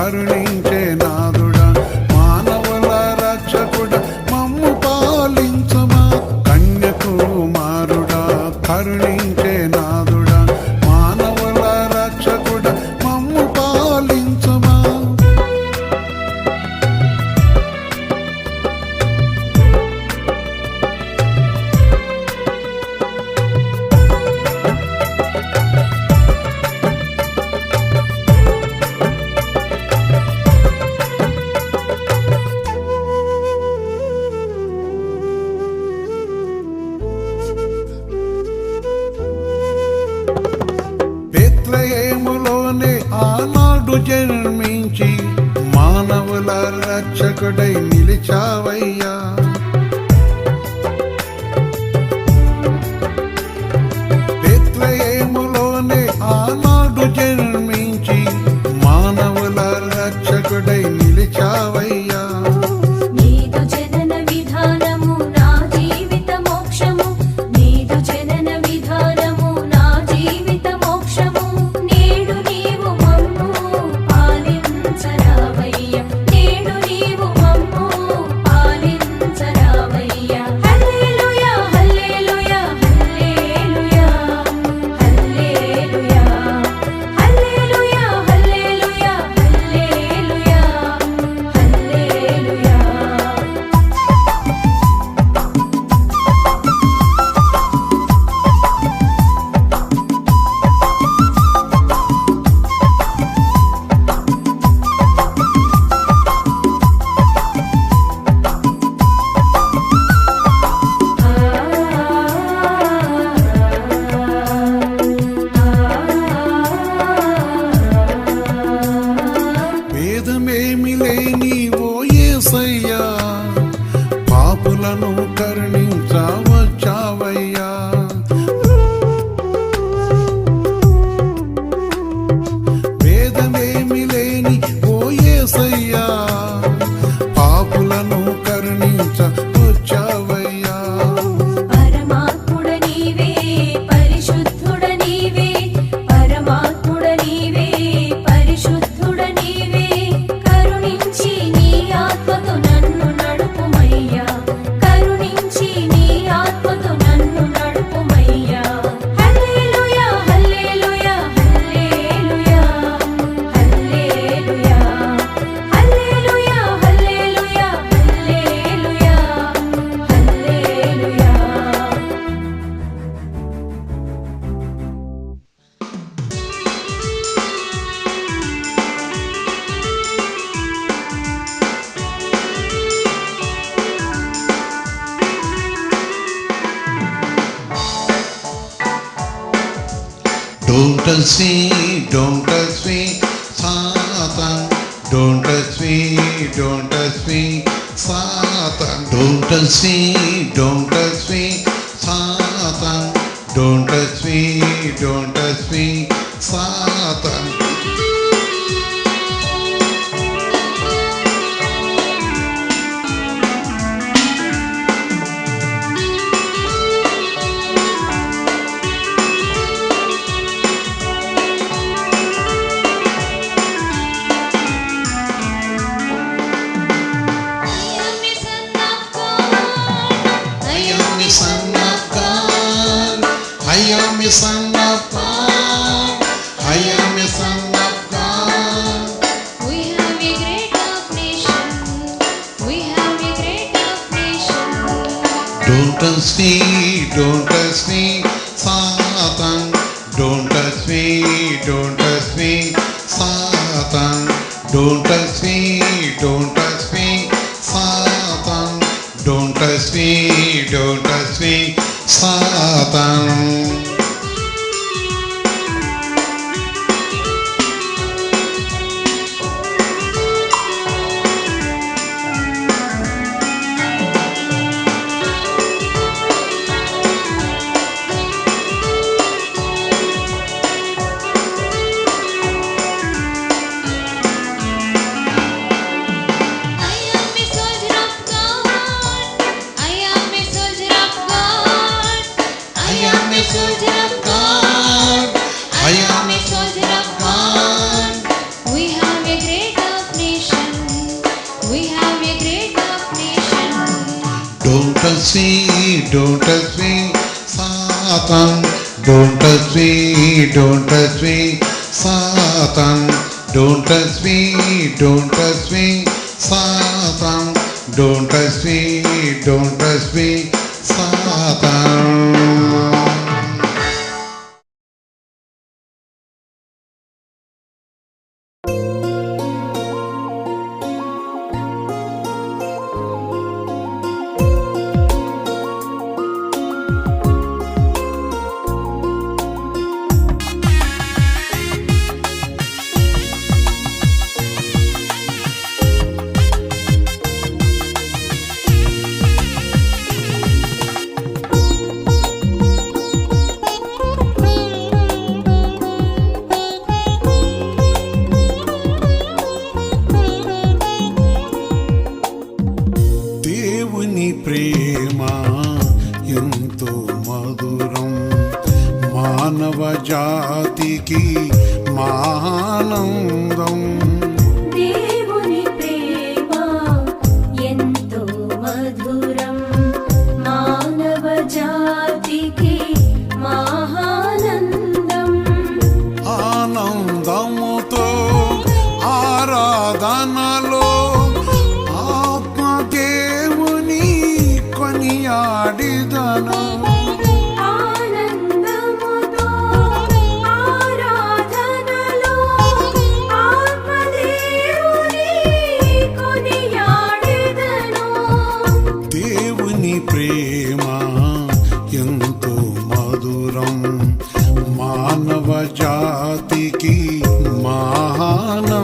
కరుణించే నాదుడా మానవుల రక్షకుడా మమ్ము పాలించమా కన్యకుమారుడా కరుణించే నాదుడా మానవుల రక్షకుడా మమ్ము పాలించమా బెత్లెహేములోనే ఆనాడు జన్మించి మానవుల రక్షకుడై నిలిచావయ్యా బెత్లెహేములోనే ఆనాడు జన్మించి మానవుల రక్షకుడై నిలిచావయ్యా భేదమేమి లేని ఓ యేసయ్యా పాపులను కరుణించవచ్చావయ్యా భేదమేమి లేని ఓ యేసయ్యా పాపులను కరుణించవచ్చావయ్యా Don't touch me, don't touch me, Satan. Don't touch me, don't touch me, Satan. Don't touch me, don't touch me, Satan. Don't touch me, don't touch me, Satan. Son of God, I am a son of God. We have a great nation. We have a great nation. Don't touch me, don't touch me, Satan. Don't touch me, don't touch me, Satan. Don't touch me, don't touch me, Satan. Don't touch me, don't touch me, Satan. We have a great don't touch me, Satan. Don't touch me, don't touch me, Satan. Don't touch me, don't touch me, Satan. Don't touch me, don't touch me, Satan. దేవుని ప్రేమ ఎంతో మధురం, మానవ జాతికి మానందం. దేవుని ప్రేమ ఎంతో మధురం, మానవ జాతికి మహానందం. ఆనందముతో ఆరాధనలో ఆత్మదేవుని కొనియాడిదను. ఆనందముతో ఆరాధనలో ఆత్మదేవుని కొనియాడెదను. దేవుని ప్రేమ ఎంతో మధురం, మానవ జాతికి మహానందం.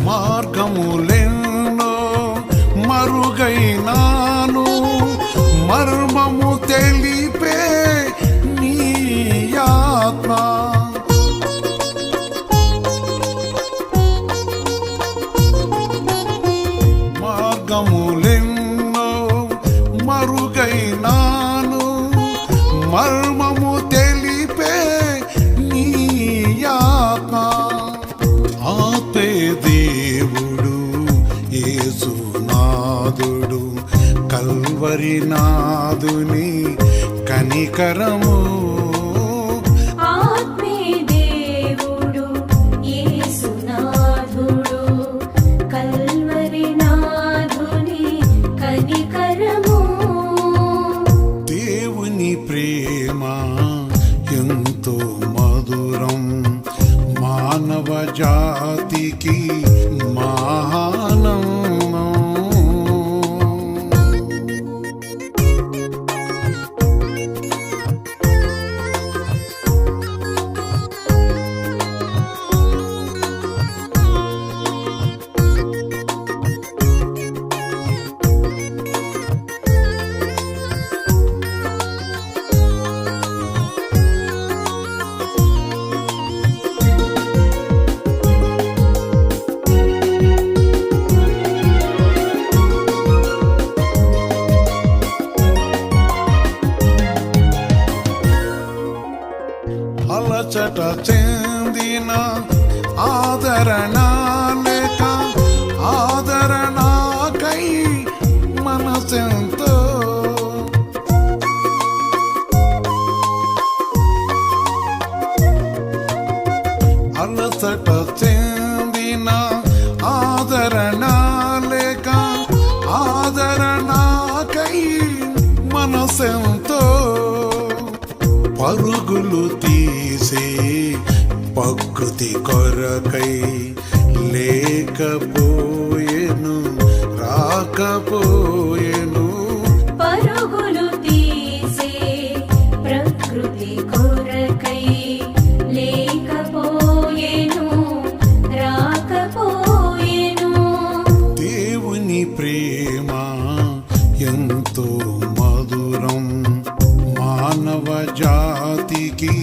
మార్గములెన్నో మరుగైనాను, మర్మము తెలిపే నీ ఆత్మ. మార్గములెన్నో మరుగైనాను, మర్మము తెలిపే నీ ఆత్మ. ఆపే దేవుడు యేసునాథుడు, కల్వరి నాదుని కనికరము. ఆత్మే దేవుడు యేసునాథుడు, కల్వరి నాథుని కనికరము. దేవుని ప్రేమ ఎంతో మధురం, మానవ జాతికి మహానందం. అలచట చెందిన ఆదరణ లేక ఆదరణకై మనసెంతో. అలసట చెందిన ఆదరణ లేక ఆదరణకై మనసెంతో. పరుగులు తీసే ప్రకృతి కొరకై లేకపోయెను రాకపోయెను. పరుగులు తీసే ప్రకృతి కొరకై లేకపోయెను ఎంతో మధురం మానవ జాతికి